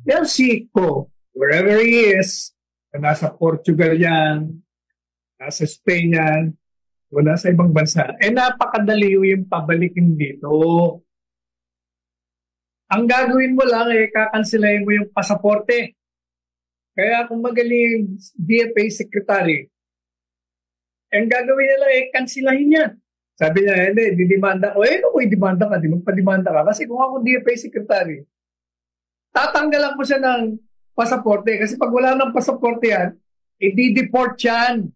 Yung Zico, wherever he is, nasa Portugal yan, nasa Spain yan, o nasa ibang bansa, napakadali yung pabalikin dito. Ang gagawin mo lang, kakansilahin mo yung pasaporte. Kaya kung magaling DFA secretary, ang gagawin nila kansilahin yan. Sabi niya, hindi, didimanda ko. Ano ko i-demanda ka? Di magpa-demanda ka. Kasi kung ako DFA secretary, tatanggalan ko siya ng pasaporte. Kasi pag wala ng pasaporte yan, i-deport yan.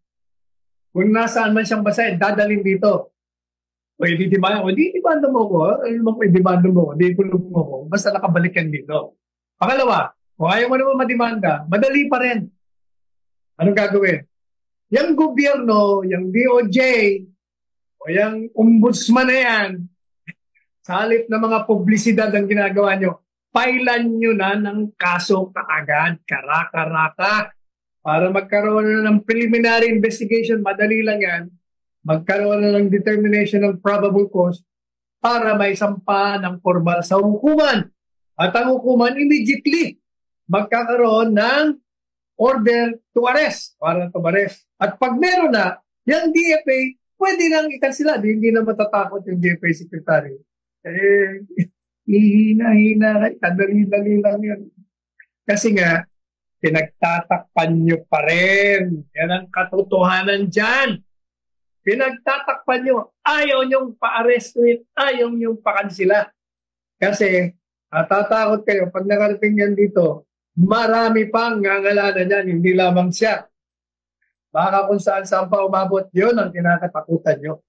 Kung nasaan man siyang basa, dadalhin dito. O i-demanda ko, di-demanda mo ko. Ano mo i-demanda mo ko? Di-kulong mo ko. Basta nakabalik yan dito. Pangalawa, kung ayaw mo naman mademanda, madali pa rin. Anong gagawin? Yung gobyerno, yung DOJ, o yung ombudsman na yan, sa halip na mga publisidad ang ginagawa nyo, pailan nyo na ng kaso kaagad, karaka-raka, para magkaroon na ng preliminary investigation, madali lang yan, magkaroon na ng determination ng probable cause para may sampa ng formal sa hukuman. At ang hukuman immediately magkakaroon ng order to arrest, warrant of arrest. At pag meron na, yung DFA, pwede nang ikansila. Hindi na matatakot yung DFA secretary. Hihina-hina, kadali-dali lang yun. Kasi nga, pinagtatakpan nyo pa rin. Yan ang katotohanan dyan. Pinagtatakpan nyo. Ayaw nyong pa-arrestuin. Ayaw nyong pakansila. Kasi, natatakot kayo. Pag nakarating yan dito, marami pang ngangalanan yan. Hindi lamang siya. Baka kung saan pa umabot, yun ang kinakatakutan nyo.